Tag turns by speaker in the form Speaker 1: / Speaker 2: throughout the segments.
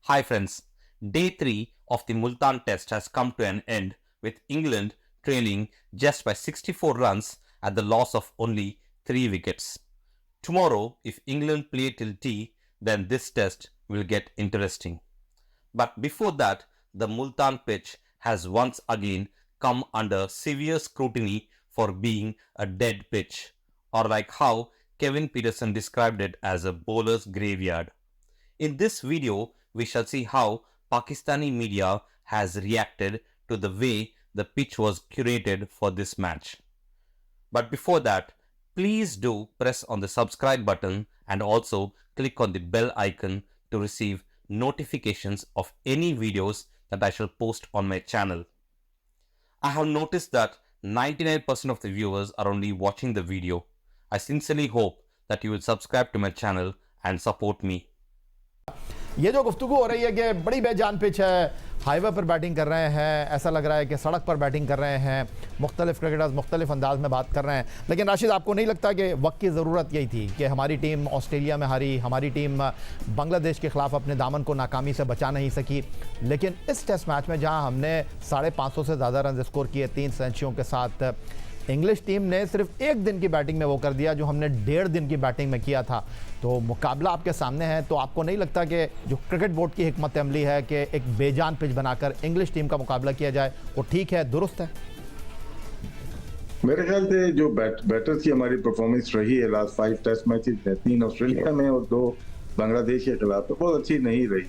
Speaker 1: Hi friends, day 3 of the Multan test has come to an end with England trailing just by 64 runs at the loss of only 3 wickets. Tomorrow, if England play till tea, then this test will get interesting. But before that, the Multan pitch has once again come under severe scrutiny for being a dead pitch, or like how Kevin Peterson described it as a bowler's graveyard. In this video, we shall see how Pakistani media has reacted to the way the pitch was curated for this match. But before that, please do press on the subscribe button and also click on the bell icon to receive notifications of any videos that I shall post on my channel. I have noticed that 99% of the viewers are only watching the video. I sincerely hope that you will subscribe to my channel and support me.
Speaker 2: ये जो गुफ्तगू हो रही है कि बड़ी बेजान pitch है, हाईवे पर बैटिंग कर रहे हैं, ऐसा लग रहा है कि सड़क पर बैटिंग कर रहे हैं, मुख्तलिफ क्रिकेटर्स मुख्तलिफ अंदाज में बात कर रहे हैं। लेकिन राशिद, आपको नहीं लगता कि वक्त की ज़रूरत यही थी कि हमारी टीम ऑस्ट्रेलिया में हारी, हमारी टीम बांग्लादेश के ख़िलाफ़ अपने दामन को नाकामी से बचा नहीं सकी, लेकिन इस टेस्ट मैच में जहां हमने 550 से ज़्यादा रन स्कोर किए 3 सेंचुरियों के साथ, इंग्लिश टीम ने सिर्फ एक दिन की बैटिंग में वो कर दिया जो हमने 1.5 दिन की बैटिंग में किया था। तो मुकाबला आपके सामने है, तो आपको नहीं लगता कि जो क्रिकेट बोर्ड की हिकमत अमली है कि एक बेजान पिच बनाकर इंग्लिश टीम का मुकाबला किया जाए, वो ठीक है, दुरुस्त है?
Speaker 3: मेरे ख्याल से जो बैटर्स की हमारी परफॉर्मेंस रही है लास्ट 5 टेस्ट मैचेस में, 3 ऑस्ट्रेलिया में और 2 बांग्लादेश के खिलाफ, तो बहुत अच्छी नहीं रही।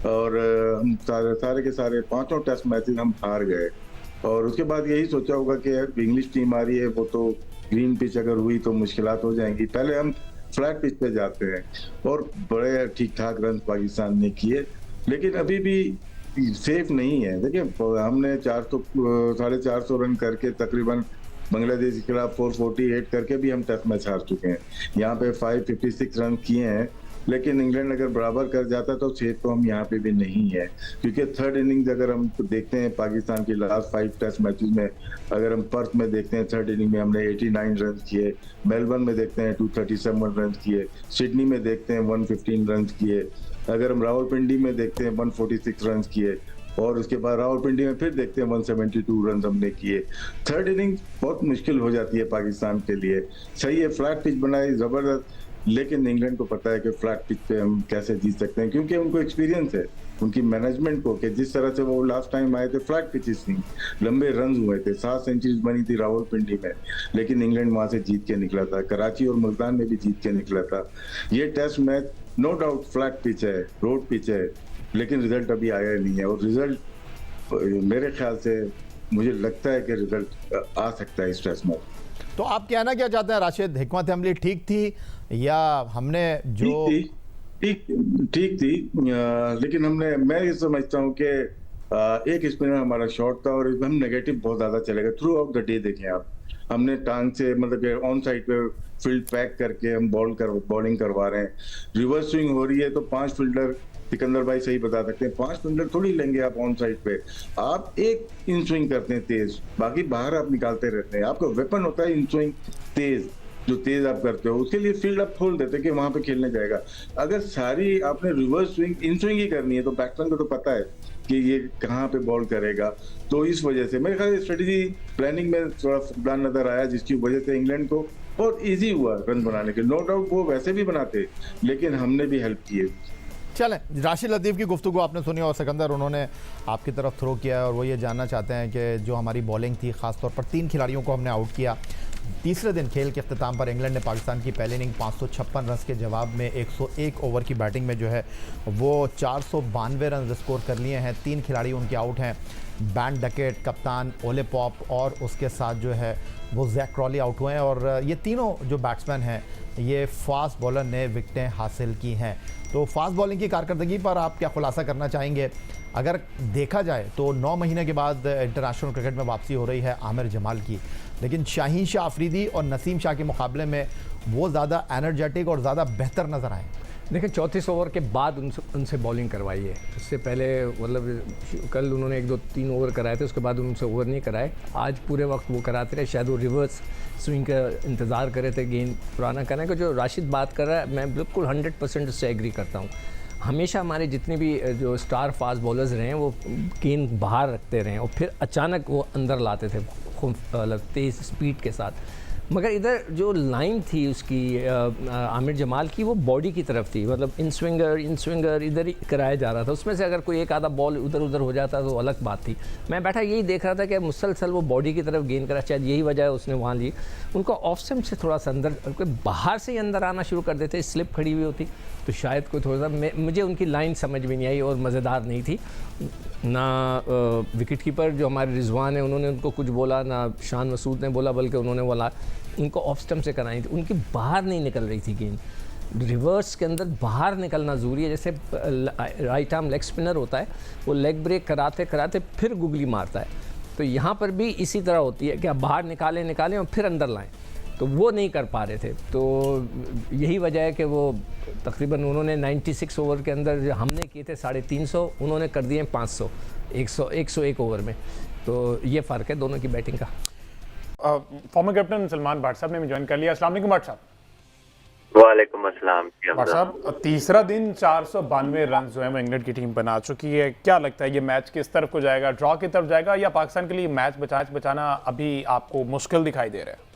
Speaker 3: और हम सारे के सारे 5 टेस्ट मैचेस हम हार गए। और उसके बाद यही सोचा होगा कि इंग्लिश टीम आ रही है, वो तो ग्रीन पिच अगर हुई तो मुश्किलात हो जाएंगी, पहले हम फ्लैट पिच पे जाते हैं। और बड़े ठीक ठाक रन पाकिस्तान ने किए, लेकिन अभी भी सेफ नहीं है। देखिए, हमने 450 रन करके तकरीबन बांग्लादेश के खिलाफ 448 करके भी हम टेस्ट मैच हार चुके हैं। यहाँ पे 556 रन किए हैं, लेकिन इंग्लैंड अगर बराबर कर जाता तो सेफ तो हम यहाँ पे भी नहीं है। क्योंकि थर्ड इनिंग्स अगर हम देखते हैं पाकिस्तान की लास्ट 5 टेस्ट मैचेस में, अगर हम पर्थ में देखते हैं थर्ड इनिंग में हमने 89 रन किए, मेलबर्न में देखते हैं 237 रन किए, सिडनी में देखते हैं 115 रन किए, अगर हम रावलपिंडी में देखते हैं 146 रन किए, और उसके बाद रावलपिंडी में फिर देखते हैं 172 रन हमने किए। थर्ड इनिंग बहुत मुश्किल हो जाती है पाकिस्तान के लिए। सही है, फ्लैट पिच बनाई जबरदस्त, लेकिन इंग्लैंड को पता है कि फ्लैट पिच पे हम कैसे जीत सकते हैं, क्योंकि उनको एक्सपीरियंस है, उनकी मैनेजमेंट को, कि जिस तरह से वो लास्ट टाइम आए थे फ्लैट पिचेस थी, लंबे रन हुए थे, 7 सेंचुरीज बनी थी रावलपिंडी में, लेकिन इंग्लैंड वहां से जीत के निकला था। कराची और मुल्तान में भी जीत के निकला था। ये test match no doubt flat pitch है, रोड पिच है, लेकिन रिजल्ट अभी आया नहीं है। और रिजल्ट मेरे ख्याल से मुझे लगता है कि रिजल्ट आ सकता है इस टेस्ट में।
Speaker 2: तो आप कहना क्या चाहते हैं राशिद, हिकमत अमली ठीक थी या हमने जो
Speaker 3: ठीक थी, लेकिन मैं ये समझता हूँ कि एक स्पिनर हमारा शॉर्ट था और हम नेगेटिव बहुत ज्यादा चलेगा थ्रू आउट द डे। देखें आप, हमने टांग से मतलब ऑन साइड पे फील्ड पैक करके हम बॉलिंग करवा रहे हैं। रिवर्स स्विंग हो रही है तो 5 फील्डर, सिकंदर भाई सही बता सकते हैं, 5 फील्डर थोड़ी लेंगे आप ऑन साइड पे। आप एक इन स्विंग करते हैं तेज, बाकी बाहर आप निकालते रहते हैं। आपका वेपन होता है इन स्विंग तेज, जो तेज आप करते हो उसके लिए फील्ड आप खोल देते हैं कि वहां पे खेलने जाएगा। अगर सारी आपने रिवर्स स्विंग इन स्विंग ही करनी है तो बैट्समैन को तो पता है कि ये कहाँ पे बॉल करेगा। तो इस वजह से मेरे ख्याल स्ट्रेटेजी प्लानिंग में थोड़ा फुकदान नजर आया, जिसकी वजह से इंग्लैंड को बहुत ईजी हुआ रन बनाने के। नो डाउट वो वैसे भी बनाते, लेकिन हमने भी हेल्प की है।
Speaker 2: चलें, राशिद लतीफ़ की गुफ्तगू आपने सुनी और सिकंदर उन्होंने आपकी तरफ थ्रो किया है और वो ये जानना चाहते हैं कि जो हमारी बॉलिंग थी, ख़ासतौर पर 3 खिलाड़ियों को हमने आउट किया। तीसरे दिन खेल के अख्ताम पर इंग्लैंड ने पाकिस्तान की पहली इनिंग 556 रन के जवाब में 101 ओवर की बैटिंग में जो है वो 492 रन स्कोर कर लिए हैं। 3 खिलाड़ी उनके आउट हैं, बैन डकेट, कप्तान ओले पॉप और उसके साथ जो है वो जैक क्रॉली आउट हुए हैं। और ये तीनों जो बैट्समैन हैं ये फास्ट बॉलर ने विकटें हासिल की हैं। तो फास्ट बॉलिंग की कारकर्दगी पर आप क्या खुलासा करना चाहेंगे? अगर देखा जाए तो 9 महीने के बाद इंटरनेशनल क्रिकेट में वापसी हो रही है आमिर जमाल की, लेकिन शाहीन शाह अफरीदी और नसीम शाह के मुकाबले में वो ज़्यादा एनर्जेटिक और ज़्यादा बेहतर नज़र आए।
Speaker 4: देखिए 34 ओवर के बाद उनसे बॉलिंग करवाई है। इससे पहले मतलब कल उन्होंने 1-2-3 ओवर कराए थे, उसके बाद उनसे ओवर नहीं कराए। आज पूरे वक्त वो कराते रहे, शायद वो रिवर्स स्विंग का इंतज़ार करे थे गेंद पुराना करने का। जो राशिद बात कर रहा है मैं बिल्कुल 100% उससे एग्री करता हूँ। हमेशा हमारे जितने भी जो स्टार फास्ट बॉलर्स रहे हैं वो गेंद बाहर रखते रहे और फिर अचानक वो अंदर लाते थे खूब तेज़ स्पीड के साथ। मगर इधर जो लाइन थी उसकी आमिर जमाल की, वो बॉडी की तरफ थी, मतलब इन स्विंगर इधर ही कराया जा रहा था। उसमें से अगर कोई एक आधा बॉल उधर उधर हो जाता तो अलग बात थी। मैं बैठा यही देख रहा था कि मुसलसल वो बॉडी की तरफ गेंद करा, शायद यही वजह है उसने वहाँ ली। उनको ऑफ स्टंप से थोड़ा सा अंदर, बाहर से ही अंदर आना शुरू कर देते, स्लिप खड़ी हुई होती तो शायद कोई थोड़ा सा, मुझे उनकी लाइन समझ में नहीं आई और मज़ेदार नहीं थी ना। विकेट कीपर जो हमारे रिजवान है उन्होंने उनको कुछ बोला ना, शान मसूद ने बोला, बल्कि उन्होंने बोला उनको ऑफ स्टंप से कराई थी, उनकी बाहर नहीं निकल रही थी गेंद। रिवर्स के अंदर बाहर निकलना ज़रूरी है। जैसे राइट आर्म लेग स्पिनर होता है, वो लेग ब्रेक कराते कराते फिर गुगली मारता है, तो यहाँ पर भी इसी तरह होती है कि आप बाहर निकालें और फिर अंदर लाएं, तो वो नहीं कर पा रहे थे। तो यही वजह है कि वो तकरीबन उन्होंने 96 ओवर के अंदर जो हमने किए थे 350, उन्होंने कर दिए 500, 101 ओवर में। तो ये फ़र्क है दोनों की बैटिंग का।
Speaker 5: फॉर्मर कैप्टन सलमान भट्ट साहब ने भी ज्वाइन कर लिया। अस्सलाम वालेकुम भट्ट साहब।
Speaker 6: वालेकुम अस्सलाम।
Speaker 5: भट्ट साहब, तीसरा दिन 492 रन जो है वो इंग्लैंड की टीम बना चुकी है। क्या लगता है ये मैच किस तरफ को जाएगा, ड्रॉ की तरफ जाएगा या पाकिस्तान के लिए मैच बचाना अभी आपको मुश्किल दिखाई दे रहा है?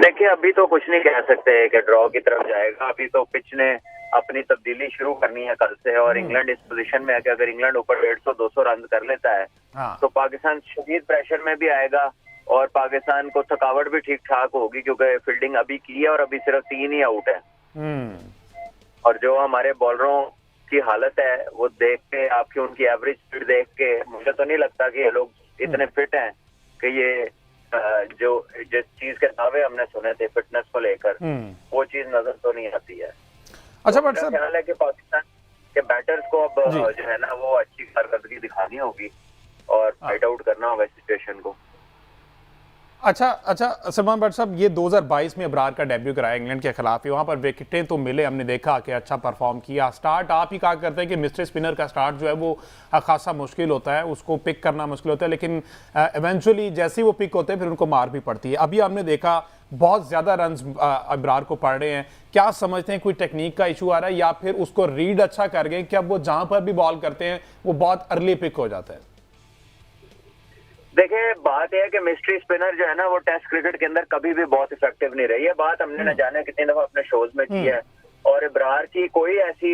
Speaker 6: देखिए, अभी तो कुछ नहीं कह सकते कि ड्रॉ की तरफ जाएगा। अभी तो पिच ने अपनी तब्दीली शुरू करनी है कल से, और इंग्लैंड इस पोजीशन में है कि अगर इंग्लैंड ऊपर 150-200 रन कर लेता है तो पाकिस्तान शदीद प्रेशर में भी आएगा और पाकिस्तान को थकावट भी ठीक ठाक होगी, क्योंकि फील्डिंग अभी की है और अभी सिर्फ 3 ही आउट है। और जो हमारे बॉलरों की हालत है वो देख के, आपकी उनकी एवरेज स्पीड देख के, मुझे तो नहीं लगता कि ये लोग इतने फिट हैं कि ये जो जिस चीज के दावे हमने सुने थे फिटनेस को लेकर, वो चीज नजर तो नहीं आती है।
Speaker 5: अच्छा,
Speaker 6: मेरा ख्याल है कि पाकिस्तान के बैटर्स को अब जो है ना वो अच्छी कारकर्दगी दिखानी होगी और फाइट आउट करना होगा सिचुएशन को।
Speaker 5: अच्छा सलमान भट्ट साहब, ये 2022 में अबरार का डेब्यू कराया इंग्लैंड के खिलाफ, वहाँ पर विकेटें तो मिले, हमने देखा कि अच्छा परफॉर्म किया। स्टार्ट आप ही कहा करते हैं कि मिस्टर स्पिनर का स्टार्ट जो है वो खासा मुश्किल होता है, उसको पिक करना मुश्किल होता है, लेकिन इवेंचुअली जैसे ही वो पिक होते हैं फिर उनको मार भी पड़ती है। अभी हमने देखा बहुत ज़्यादा रन अबरार को पड़ रहे हैं। क्या समझते हैं कोई टेक्निक का इशू आ रहा है या फिर उसको रीड अच्छा कर गए कि अब वो जहाँ पर भी बॉल करते हैं वो बहुत अर्ली पिक हो जाता है?
Speaker 6: देखिए, बात यह है कि मिस्ट्री स्पिनर जो है ना वो टेस्ट क्रिकेट के अंदर कभी भी बहुत इफेक्टिव नहीं रही है। बात हमने न जाने कितनी दफा अपने शोज में की है, और इब्रार की कोई ऐसी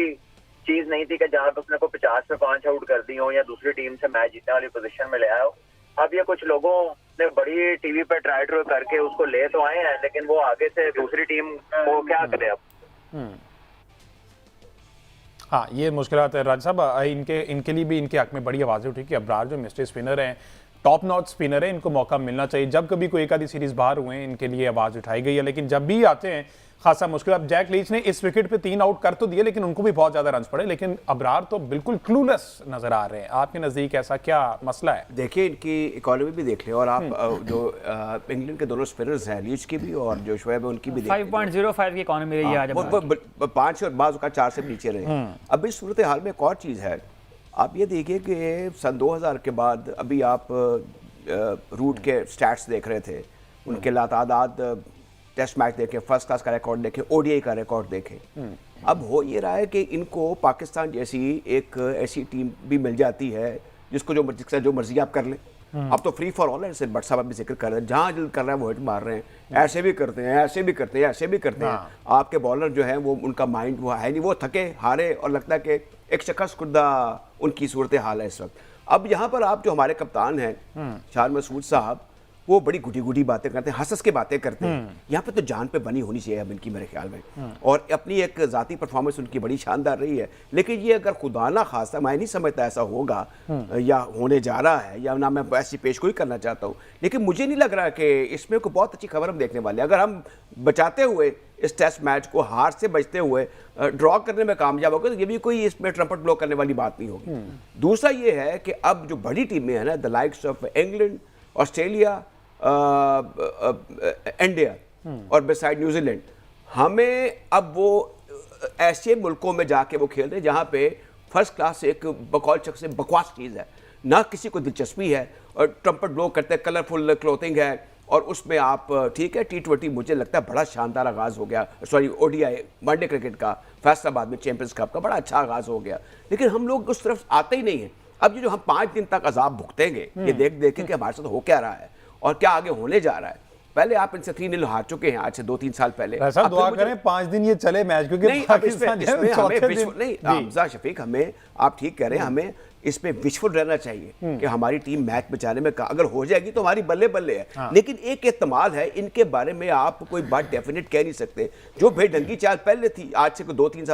Speaker 6: चीज नहीं थी कि जहां पे उसने को 50 पे 5 आउट कर दी हो या दूसरी टीम से मैच जीतने वाली पोजीशन में ले आया हो। अब ये कुछ लोगों ने बड़ी टीवी पे ट्राई करके उसको ले तो आए हैं, लेकिन वो आगे से दूसरी टीम को क्या करे अब।
Speaker 5: हाँ, ये मुश्किलात है राज साहब। इनके लिए भी इनके हक में बड़ी आवाज़ें उठी कि अबरार जो मिस्टर स्पिनर हैं, टॉप नॉच स्पिनर है, इनको मौका मिलना चाहिए। जब कभी कोई एक आधी सीरीज बाहर हुए हैं इनके लिए आवाज़ उठाई गई है, लेकिन जब भी आते हैं खासा मुश्किल। अब जैक लीच ने इस विकेट पे 3 आउट कर तो दिए, लेकिन उनको भी बहुत ज़्यादा रन पड़े, लेकिन अबरार तो बिल्कुल क्लूलेस नज़र आ रहे हैं। आपके नज़दीक ऐसा क्या मसला है?
Speaker 7: देखिए, इनकी इकोनॉमी भी देख लें, और आप जो इंग्लैंड के दोनों स्पिनर्स हैं, लीच की भी और जो शोएब है उनकी भी देख
Speaker 8: 5.05 की इकोनॉमी रही है आज।
Speaker 7: 5 और बाज़ का 4 से भी नीचे रहे। अब इस सूरत हाल में एक और चीज़ है, आप ये देखिए कि सन 2000 के बाद अभी आप रूट के स्टैट्स देख रहे थे, उनके लातादाद टेस्ट मैच देखें, फर्स्ट क्लास का रिकॉर्ड देखें, ओडीआई का रिकॉर्ड देखें। अब हो ये रहा है कि इनको पाकिस्तान जैसी एक ऐसी टीम भी मिल जाती है जिसको जो मर्जी आप कर लें। अब तो फ्री फॉर ऑल है, जैसे भट्ट साहब अभी जिक्र कर रहे हैं, जहाँ दिल कर रहा है वो हिट मार रहे हैं, ऐसे भी करते हैं, ऐसे भी करते हैं, ऐसे भी करते हैं। आपके बॉलर जो है वो उनका माइंड वो है नहीं, वो थके हारे और लगता है कि एक शकस खुदा उनकी सूरत हाल है इस वक्त। अब यहाँ पर आप जो हमारे कप्तान हैं शान मसूद साहब, वो बड़ी गुटी बातें करते हैं, हंस के बातें करते हैं। यहाँ पे तो जान पे बनी होनी चाहिए अब इनकी, मेरे ख्याल में, और अपनी एक ज़ाती परफॉर्मेंस उनकी बड़ी शानदार रही है। लेकिन ये अगर खुदा ना खासा, मैं नहीं समझता ऐसा होगा या होने जा रहा है, या ना मैं ऐसी पेशगोई करना चाहता हूँ, लेकिन मुझे नहीं लग रहा कि इसमें कोई बहुत अच्छी खबर हम देखने वाले हैं। अगर हम बचाते हुए इस टेस्ट मैच को हार से बचते हुए ड्रॉ करने में कामयाब हो गए, तो ये भी कोई इसमें ट्रम्पट ब्लो करने वाली बात नहीं होगी। दूसरा ये है कि अब जो बड़ी टीमें हैं ना, the likes of England, Australia, India और बिसाइड न्यूजीलैंड, हमें अब वो ऐसे मुल्कों में जाके वो खेल रहे हैं जहाँ पे फर्स्ट क्लास एक बकौल शख्स से बकवास चीज़ है, ना किसी को दिलचस्पी है, और ट्रम्पट ब्लो करते हैं, कलरफुल क्लोथिंग है, और उसमें आप ठीक है T20 मुझे लगता है बड़ा शानदार आगाज़ हो गया, सॉरी ODI वनडे क्रिकेट का फैसलाबाद में चैंपियंस कप का बड़ा अच्छा आगाज़ हो गया, लेकिन हम लोग उस तरफ आते ही नहीं हैं। अब ये जो हम 5 दिन तक अजाब भुगतेंगे ये देख देख के कि हमारे साथ हो क्या रहा है और क्या आगे होने जा रहा है। पहले आप इनसे 3-0 हार चुके हैं आज से 2-3 साल पहले।
Speaker 5: ऐसा दुआ करें 5 दिन ये चले मैच, क्योंकि
Speaker 7: नहीं, अब इसमें हमें विश्व नहीं, हमजा शफीक, हमें आप ठीक कह रहे हैं, हमें इसमें विश्वफुल रहना चाहिए कि हमारी टीम मैच बचाने में अगर हो जाएगी तो हमारी बल्ले बल्ले है। लेकिन एक एहतमाल है, इनके बारे में आप कोई बात डेफिनेट कह नहीं सकते। जो बेढंगी चाल पहले थी, आज से 2-3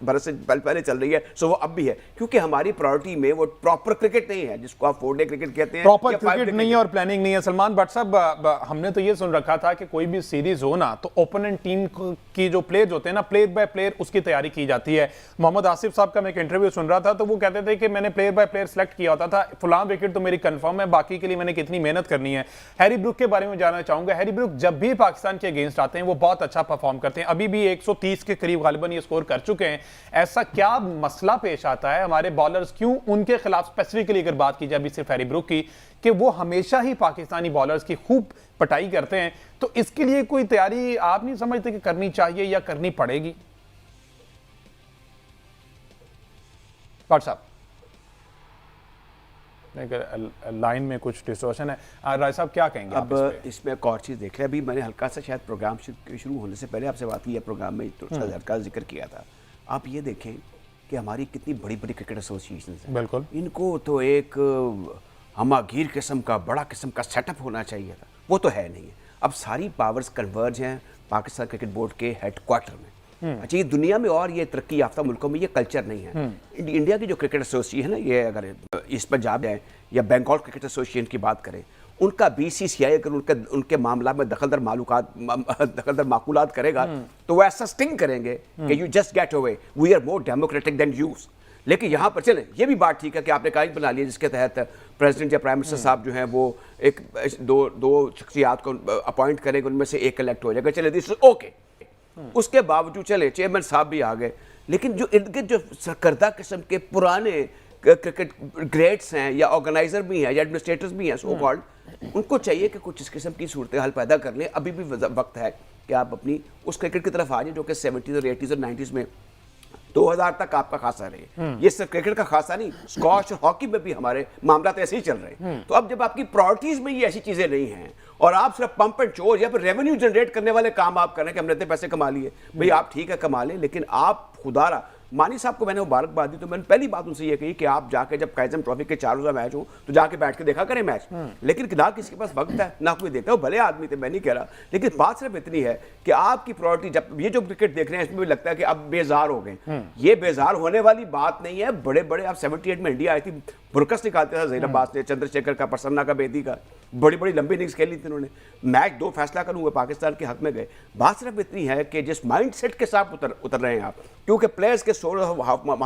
Speaker 7: बरस से पहले चल रही है, सो वो अब भी है, क्योंकि हमारी प्रायोरिटी में वो प्रॉपर क्रिकेट नहीं है जिसको आप 4 डे क्रिकेट कहते हैं,
Speaker 5: प्रॉपर क्रिकेट नहीं है और प्लानिंग नहीं है। सलमान भट्ट साहब, हमने तो ये सुन रखा था कि कोई भी सीरीज हो ना तो ओपोनेंट टीम की जो प्लेयर्स होते हैं ना, प्लेयर बाय प्लेयर उसकी तैयारी की जाती है। मोहम्मद आसिफ साहब का मैं एक इंटरव्यू सुन रहा था तो वो कहते थे कि मैंने प्लेयर बाय प्लेयर सेलेक्ट किया होता था, फलां विकेट तो मेरी कंफर्म है, बाकी के लिए मैंने कितनी मेहनत करनी है। हैरी ब्रूक के बारे में जानना चाहूंगा। हैरी ब्रूक जब भी पाकिस्तान के अगेंस्ट आते हैं वो बहुत अच्छा परफॉर्म करते हैं, अभी भी 130 के करीब गालिबन ये स्कोर कर चुके हैं। ऐसा क्या मसला पेश आता है हमारे बॉलर्स, क्यों उनके खिलाफ स्पेसिफिकली अगर बात की जाए अभी सिर्फ हैरी ब्रूक की, कि वो हमेशा ही पाकिस्तानी बॉलर्स की खूब पटाई करते हैं, तो इसके लिए कोई तैयारी आप नहीं समझते कि करनी चाहिए या करनी पड़ेगी? भट्ट साहब, लाइन में कुछ डिस्टॉर्शन है। राय साहब क्या कहेंगे?
Speaker 7: अब इसमें एक और चीज़ देख रहे हैं, अभी मैंने हल्का सा शायद प्रोग्राम शुरू होने से पहले आपसे बात की है, प्रोग्राम में तो हल्का जिक्र किया था। आप ये देखें कि हमारी कितनी बड़ी बड़ी क्रिकेट एसोसिएशन है,
Speaker 5: बिल्कुल,
Speaker 7: इनको तो एक हमागीर किस्म का बड़ा किस्म का सेटअप होना चाहिए था, वो तो है नहीं है। अब सारी पावर्स कन्वर्ज हैं पाकिस्तान क्रिकेट बोर्ड के हेडक्वार्टर में। अच्छा, ये दुनिया में और ये तरक्की याफ्ता मुल्कों में ये कल्चर नहीं है। इंडिया की जो क्रिकेट एसोसिएशन है ना, ये अगर इस पंजाब है या बंगाल क्रिकेट एसोसिएशन की बात करें, उनका BCCI अगर उनके मामला में दखलदर माकूलात करेगा तो वो ऐसा स्टिंग करेंगे कि you just get away, we are more democratic than use. लेकिन यहाँ पर चले, ये भी बात ठीक है कि आपने कानून बना लिया जिसके तहत प्रेसिडेंट या प्राइम मिनिस्टर साहब जो हैं वो एक दो शख्सियात को अपॉइंट करेंगे, उनमें से एक इलेक्ट हो जाएगा, चले दिस ओके। उसके बावजूद चले चेयरमैन साहब भी आ गए, लेकिन जो इर्द गिर्द जो सरकर्दा किस्म के पुराने क्रिकेट ग्रेड्स हैं या ऑर्गेनाइजर भी हैं या एडमिनिस्ट्रेटर्स भी हैं सो कॉल्ड, उनको चाहिए कि कुछ इस किस्म की सूरत हाल पैदा कर लें। अभी भी वक्त है कि आप अपनी उस क्रिकेट की तरफ आ जाए जो कि 70s और 80s और 90s में 2000 तक आपका खासा रहे। ये सिर्फ क्रिकेट का खासा नहीं, स्क्वॉश और हॉकी में भी हमारे मामला तो ऐसे ही चल रहे हैं। तो अब जब आपकी प्रायोरिटीज में ये ऐसी चीजें नहीं हैं और आप सिर्फ पंप एंड चोर या फिर रेवेन्यू जनरेट करने वाले काम आप कर रहे हैं कि हमने इतने पैसे कमा लिए, भाई आप ठीक है कमा लें, लेकिन आप खुदारा मानी साहब को मैंने मुबारकबाद दी, तो मैंने पहली बात उनसे ये कही कि आप जाके जब काइजम ट्रॉफी के 4 रोजा मैच हो तो जाके बैठ के देखा करें मैच। लेकिन ना किसी के पास वक्त है ना कोई देखता है, वो भले आदमी थे, मैं नहीं कह रहा, लेकिन बात सिर्फ इतनी है कि आपकी प्रायोरिटी, जब ये जो क्रिकेट देख रहे हैं इसमें भी लगता है कि अब बेजार हो गए। ये बेजार होने वाली बात नहीं है। बड़े बड़े, आप 78 में इंडिया आई थी, बुरकस निकालते था जहीर अब्बास ने, चंद्रशेखर का, प्रसन्ना का, बेदी का, बड़ी बड़ी लंबी इनिंग्स खेली थी उन्होंने, मैच 2 फैसला करूंगा पाकिस्तान के हक में गए। बात सिर्फ इतनी है कि जिस माइंड सेट के साथ उतर रहे हैं आप, क्योंकि प्लेयर्स के सोल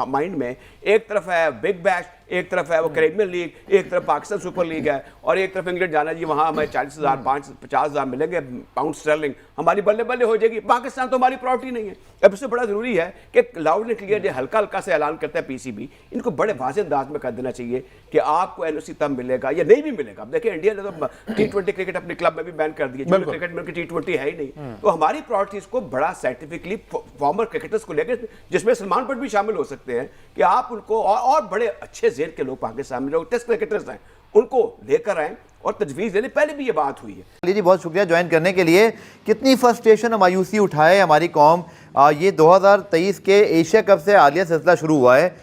Speaker 7: माइंड में एक तरफ है बिग बैश, एक तरफ है वो कैरेबियन लीग, एक तरफ पाकिस्तान सुपर लीग है, और एक तरफ इंग्लैंड जाना जी, वहाँ हमें 40,000 50,000 मिलेंगे पाउंड स्टर्लिंग, हमारी बल्ले बल्ले हो जाएगी। पाकिस्तान तो हमारी प्रायोरिटी नहीं है। अब इससे बड़ा जरूरी है कि लाउड एंड क्लियर, हल्का हल्का से ऐलान करता है PCB, इनको बड़े वाज़ेह अंदाज में कर देना चाहिए कि आपको NOC तब मिलेगा या नहीं भी मिलेगा। अब देखिए इंडिया ने तो T20 क्रिकेट अपने क्लब में भी बैन कर दिया, जो क्रिकेट में T20 है ही नहीं। तो हमारी प्रायोरिटीज को बड़ा साइंटिफिकली फॉर्मर क्रिकेटर्स को लेकर, जिसमें सलमान भट्ट भी शामिल हो सकते हैं, कि आप उनको और बड़े अच्छे जेर के लोग पाकिस्तान में जो टेस्ट क्रिकेटर्स हैं उनको लेकर आए और तजवीज़ लेने। पहले भी ये बात हुई है।
Speaker 9: जी बहुत शुक्रिया ज्वाइन करने के लिए। कितनी फ्रस्ट्रेशन और मायूसी उठाए हमारी कौम। ये 2023 के एशिया कप से हालिया सिलसिला शुरू हुआ है,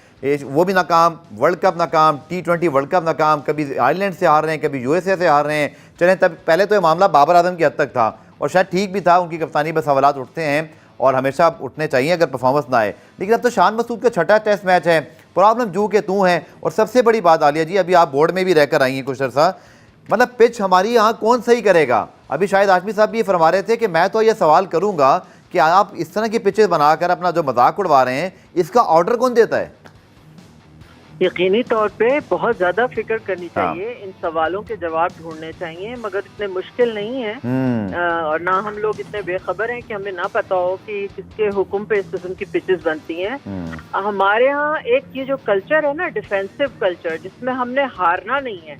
Speaker 9: वो भी नाकाम, वर्ल्ड कप नाकाम, T20 वर्ल्ड कप नाकाम, कभी आयरलैंड से हार रहे हैं, कभी USA से हार रहे हैं। चलें, तब पहले तो ये मामला बाबर आजम की हद तक था और शायद ठीक भी था, उनकी कप्तानी पर सवालात उठते हैं और हमेशा उठने चाहिए अगर परफॉर्मेंस ना आए। लेकिन अब तो शान मसूद का 6ठा टेस्ट मैच है, प्रॉब्लम जू के तू हैं। और सबसे बड़ी बात आलिया जी, अभी आप बोर्ड में भी रहकर आई हैं कुछ अर्सा, मतलब पिच हमारी यहाँ कौन सही करेगा। अभी शायद आशमी साहब भी ये फरमा रहे थे कि मैं तो ये सवाल करूँगा कि आप इस तरह की पिचेस बनाकर अपना जो मजाक उड़वा रहे हैं, इसका ऑर्डर कौन देता है?
Speaker 10: यकीनी तौर पे बहुत ज्यादा फिक्र करनी
Speaker 9: हाँ।
Speaker 10: चाहिए, इन सवालों के जवाब ढूंढने चाहिए, मगर इतने मुश्किल नहीं है। और ना हम लोग इतने बेखबर हैं कि हमें ना पता हो कि किसके हुक्म पे इस किस्म की पिचेस बनती हैं। हमारे यहाँ एक ये जो कल्चर है ना, डिफेंसिव कल्चर, जिसमें हमने हारना नहीं है,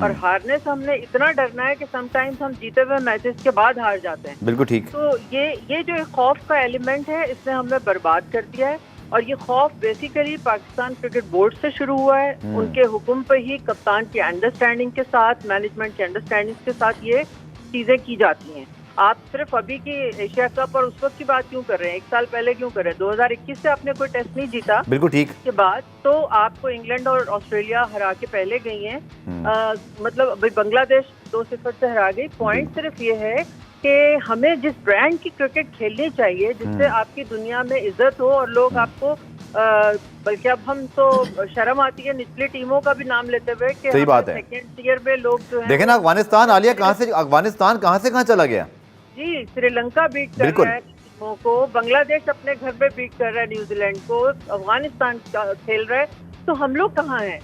Speaker 10: और हारने से हमने इतना डरना है कि समटाइम्स हम जीते हुए मैचेस के बाद हार जाते हैं।
Speaker 9: बिल्कुल ठीक।
Speaker 10: तो ये जो एक खौफ का एलिमेंट है, इसने हमें बर्बाद कर दिया है। और ये खौफ बेसिकली पाकिस्तान क्रिकेट बोर्ड से शुरू हुआ है। उनके हुक्म पे ही कप्तान की अंडरस्टैंडिंग के साथ, मैनेजमेंट की अंडरस्टैंडिंग के साथ ये चीजें की जाती हैं। आप सिर्फ अभी की एशिया कप और उस वक्त की बात क्यों कर रहे हैं, 1 साल पहले क्यों कर रहे हैं? 2021 से आपने कोई टेस्ट नहीं जीता।
Speaker 9: बिल्कुल ठीक।
Speaker 10: के बाद तो आपको इंग्लैंड और ऑस्ट्रेलिया हरा के पहले गई हैं। मतलब अभी बांग्लादेश 2-0 से हरा गई। पॉइंट सिर्फ ये है कि हमें जिस ब्रांड की क्रिकेट खेलनी चाहिए, जिससे आपकी दुनिया में इज्जत हो और लोग आपको बल्कि अब हम तो शर्म आती है निचली टीमों का भी नाम लेते हुए कि
Speaker 9: सही बात है।
Speaker 10: सेकेंड टियर में लोग जो है,
Speaker 9: देखें ना, अफगानिस्तान आलिया अफगानिस्तान कहाँ से कहाँ चला गया।
Speaker 10: जी, श्रीलंका बीट कर रहा है टीमों को, बांग्लादेश अपने घर पे बीट कर रहा है न्यूजीलैंड को, अफगानिस्तान खेल रहा है। तो हम लोग कहाँ हैं?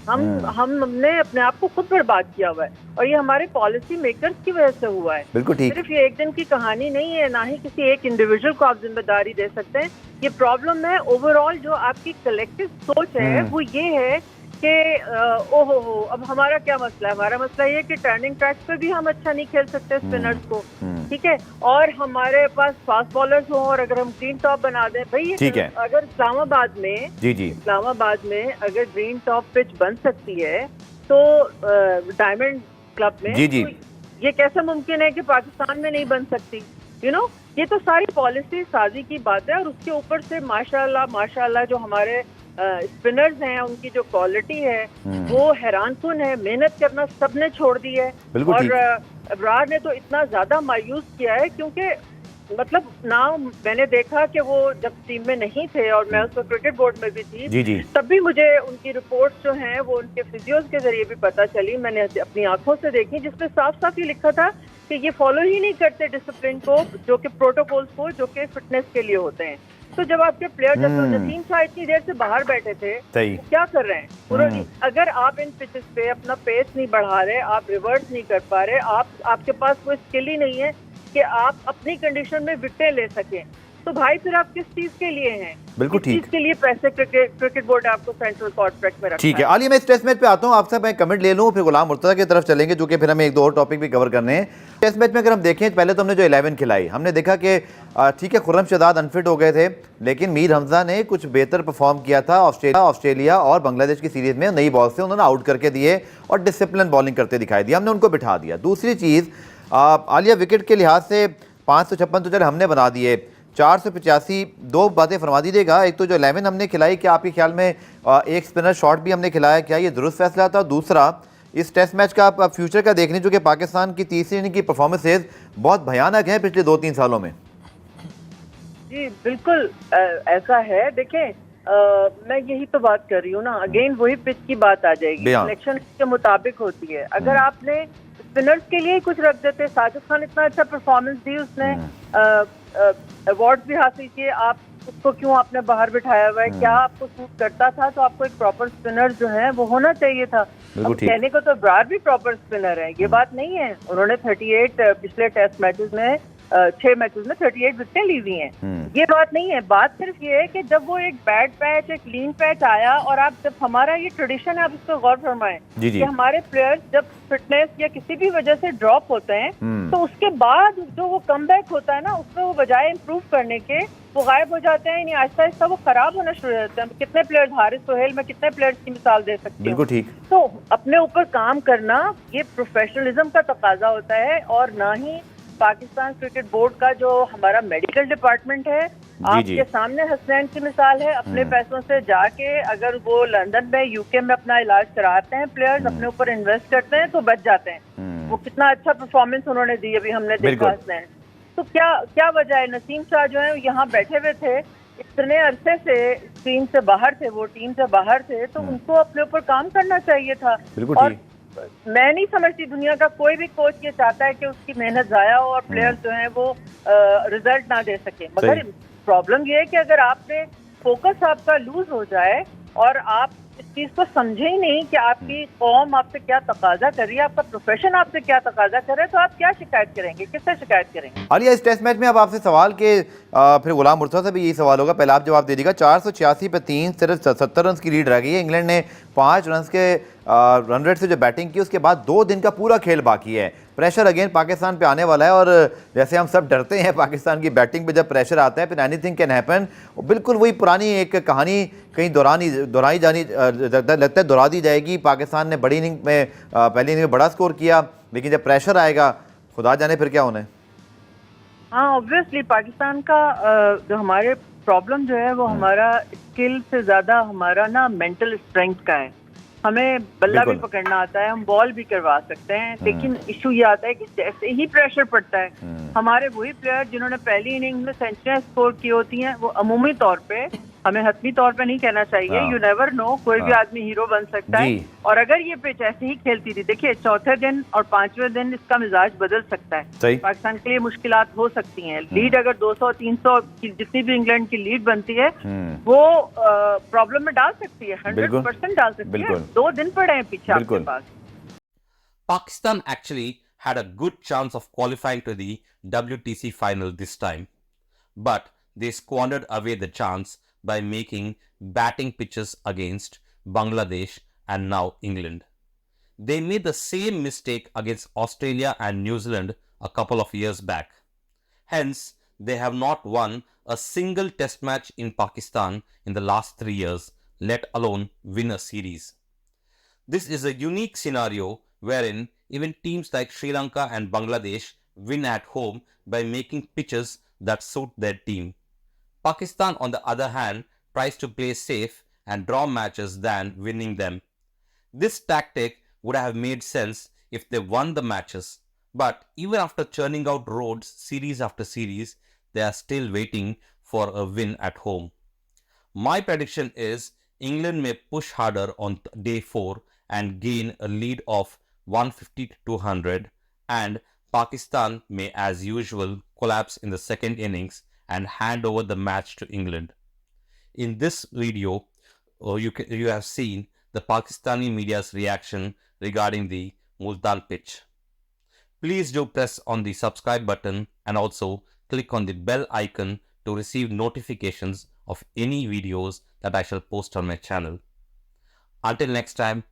Speaker 10: हमने अपने आप को खुद बर्बाद किया हुआ है, और ये हमारे पॉलिसी मेकर्स की वजह से हुआ है।
Speaker 9: बिल्कुल ठीक।
Speaker 10: सिर्फ ये एक दिन की कहानी नहीं है, ना ही किसी एक इंडिविजुअल को आप जिम्मेदारी दे सकते हैं। ये प्रॉब्लम है ओवरऑल, जो आपकी कलेक्टिव सोच है वो ये है कि ओहो हो, अब हमारा क्या मसला है? हमारा मसला ये है कि टर्निंग ट्रैक पे भी हम अच्छा नहीं खेल सकते स्पिनर्स को, ठीक है, और हमारे पास फास्ट बॉलर्स हो, और अगर हम ग्रीन टॉप बना दें भाई,
Speaker 9: ठीक है,
Speaker 10: अगर इस्लामाबाद में इस्लामाबाद में अगर ग्रीन टॉप पिच बन सकती है तो डायमंड क्लब में, तो ये कैसे मुमकिन है कि पाकिस्तान में नहीं बन सकती? ये तो सारी पॉलिसी साजी की बात है। और उसके ऊपर से माशाल्लाह जो हमारे स्पिनर्स हैं, उनकी जो क्वालिटी है वो हैरानकुन है। मेहनत करना सबने छोड़ दी है, और अबरार ने तो इतना ज्यादा मायूस किया है, क्योंकि मतलब ना मैंने देखा कि वो जब टीम में नहीं थे, और मैं उस वक्त क्रिकेट बोर्ड में भी थी, तब भी मुझे उनकी रिपोर्ट्स जो हैं वो उनके फिजियोज के जरिए भी पता चली, मैंने अपनी आंखों से देखी, जिसमें साफ साफ ये लिखा था कि ये फॉलो ही नहीं करते डिसिप्लिन को, जो कि प्रोटोकॉल्स को, जो कि फिटनेस के लिए होते हैं। तो जब आपके प्लेयर, जब नसीम शाह इतनी देर से बाहर बैठे थे, तो क्या कर रहे हैं? अगर आप इन पिचेस पे अपना पेस नहीं बढ़ा रहे, आप रिवर्स नहीं कर पा रहे, आपके पास कोई स्किल ही नहीं है कि आप अपनी कंडीशन में विकेटें ले सकें, तो भाई फिर आप किस चीज के लिए हैं?
Speaker 9: बिल्कुल ठीक।
Speaker 10: चीज के लिए पैसे क्रिकेट बोर्ड आपको सेंट्रल कॉन्ट्रैक्ट में रखा है।
Speaker 9: ठीक है आलिया, मैं इस टेस्ट मैच पे आता हूँ, आपसे मैं कमेंट ले लूँ, फिर गुलाम मुर्तज़ा की तरफ चलेंगे, जो कि फिर हमें 1-2 और टॉपिक भी कवर करने हैं। टेस्ट मैच में अगर हम देखें, पहले तो हमने जो 11 खिलाई, हमने देखा कि ठीक है, खुर्रम शहजाद अनफिट हो गए थे, लेकिन मीर हमजा ने कुछ बेहतर परफॉर्म किया था। ऑस्ट्रेलिया और बांग्लादेश की सीरीज में नई बॉल से उन्होंने आउट करके दिए और डिसिप्लिन बॉलिंग करते दिखाई दिया, हमने उनको बिठा दिया। दूसरी चीज़, आलिया विकेट के लिहाज से 556 तो चल हमने बना दिए, 485, 2 बातें फरमा दीजिएगा। एक तो जो 11 हमने खिलाई, क्या आपके ख्याल में एक स्पिनर शॉट भी हमने खिलाया, क्या ये दुरुस्त फैसला था? दूसरा, इस टेस्ट मैच का आप फ्यूचर का देख लें, जो कि पाकिस्तान की तीसरी इनिंग की परफॉर्मेंसेज बहुत भयानक हैं पिछले 2-3 सालों में।
Speaker 10: जी बिल्कुल ऐसा है। देखें, मैं यही तो बात कर रही हूँ ना, अगेन वही पिच की बात आ जाएगी, सिलेक्शन के मुताबिक होती है। अगर आपने स्पिनर्स के लिए कुछ रख देते, साजिद खान इतना अच्छा परफॉर्मेंस दी, उसने अवार्ड भी हासिल किए, आप उसको क्यों आपने बाहर बिठाया हुआ है? क्या आपको सूट करता था? तो आपको एक प्रॉपर स्पिनर जो है वो होना चाहिए था। अब कहने को तो ब्रार भी प्रॉपर स्पिनर है, ये बात नहीं है। उन्होंने 38 पिछले टेस्ट मैचेस में 6 मैचेस में 38 विकेटें ली हुई हैं, ये बात नहीं है। बात सिर्फ ये है कि जब वो एक बैड पैच, एक लीन पैच आया, और आप जब, हमारा ये ट्रेडिशन है, आप इसको गौर फरमाएं कि हमारे प्लेयर्स जब फिटनेस या किसी भी वजह से ड्रॉप होते हैं, तो उसके बाद जो वो कमबैक होता है ना, उसमें वो बजाय इंप्रूव करने के वो गायब हो जाते हैं, यानी आहिस्ता आहिस्ता वो खराब होना शुरू हो जाते हैं। कितने प्लेयर्स, हारिस सोहेल में कितने प्लेयर्स की मिसाल दे सकते हैं।
Speaker 9: बिल्कुल ठीक।
Speaker 10: तो अपने ऊपर काम करना ये प्रोफेशनलिज्म का तकाजा होता है, और ना ही पाकिस्तान क्रिकेट बोर्ड का जो हमारा मेडिकल डिपार्टमेंट है, आपके सामने हसनैन की मिसाल है, अपने पैसों से जाके अगर वो लंदन में, यूके में अपना इलाज कराते हैं, प्लेयर्स अपने ऊपर इन्वेस्ट करते हैं तो बच जाते हैं। वो कितना अच्छा परफॉर्मेंस उन्होंने दी, अभी हमने देखा हसनैन। तो क्या वजह है? नसीम शाह जो है यहाँ बैठे हुए थे, इतने अरसे से टीम से बाहर थे, वो टीम से बाहर थे, तो उनको अपने ऊपर काम करना चाहिए था। और मैं नहीं समझती दुनिया का कोई भी कोच ये चाहता है कि उसकी मेहनत जाया हो और प्लेयर्स जो हैं वो रिजल्ट ना दे सके। मगर प्रॉब्लम ये है कि अगर आपने फोकस आपका लूज हो जाए और आप इस चीज को समझे ही नहीं कि आपकी कौम आपसे क्या तकाजा कर रही है, आपका प्रोफेशन आपसे क्या तकाजा कर रहा है, तो आप क्या शिकायत करेंगे, किससे शिकायत करेंगे?
Speaker 9: आलिया, इस टेस्ट मैच में अब आपसे सवाल के फिर गुलाम मुर्तज़ा से भी यही सवाल होगा, पहले आप जवाब दे दीजिएगा। 486 पे 3, सिर्फ 70 रन की लीड रह गई है। इंग्लैंड ने 5 रन के रन रेट से जो बैटिंग की, उसके बाद 2 दिन का पूरा खेल बाकी है। प्रेशर अगेन पाकिस्तान पे आने वाला है, और जैसे हम सब डरते हैं पाकिस्तान की बैटिंग पे जब प्रेशर आता है, फिर एनीथिंग कैन हैपन। बिल्कुल वही पुरानी एक कहानी कहीं दोहराई जानी लगता है, दोहरा दी जाएगी। पाकिस्तान ने बड़ी इनिंग में पहली इनिंग में बड़ा स्कोर किया, लेकिन जब प्रेशर आएगा खुदा जाने फिर क्या होना है।
Speaker 10: हाँ, ऑब्वियसली पाकिस्तान का जो हमारे प्रॉब्लम जो है वो हमारा स्किल से ज्यादा हमारा ना मेंटल स्ट्रेंथ का है। हमें बल्ला भी पकड़ना आता है, हम बॉल भी करवा सकते हैं, लेकिन इशू ये आता है कि जैसे ही प्रेशर पड़ता है, हमारे वही प्लेयर जिन्होंने पहली इनिंग में सेंचुरियां स्कोर की होती हैं, वो अमूमी तौर पे, हमें हतमी तौर पे नहीं कहना चाहिए, यू नेवर नो, कोई भी आदमी हीरो बन सकता है। और अगर ये पिच ऐसे ही खेलती थी, देखिए चौथे दिन और 5वें दिन इसका मिजाज बदल सकता है। पाकिस्तान के लिए मुश्किलात हो सकती हैं। लीड अगर 200-300 की जितनी भी इंग्लैंड की लीड बनती है, वो प्रॉब्लम में डाल सकती है, 100% डाल सकती है। 2 दिन पड़े हैं पीछे आपके पास।
Speaker 1: Pakistan actually had a good chance of qualifying to the WTC final this time, but they squandered away the chance by making batting pitches against Bangladesh and now England. They made the same mistake against Australia and New Zealand a couple of years back. Hence, they have not won a single test match in Pakistan in the last 3 years, let alone win a series. This is a unique scenario wherein even teams like Sri Lanka and Bangladesh win at home by making pitches that suit their team. Pakistan, on the other hand, tries to play safe and draw matches than winning them. This tactic would have made sense if they won the matches, but even after churning out roads series after series, they are still waiting for a win at home. My prediction is England may push harder on day 4 and gain a lead of 150 to 200, and Pakistan may as usual collapse in the second innings and hand over the match to England. In this video, you have seen the Pakistani media's reaction regarding the Multan pitch. Please do press on the subscribe button and also click on the bell icon to receive notifications of any videos that I shall post on my channel. Until next time,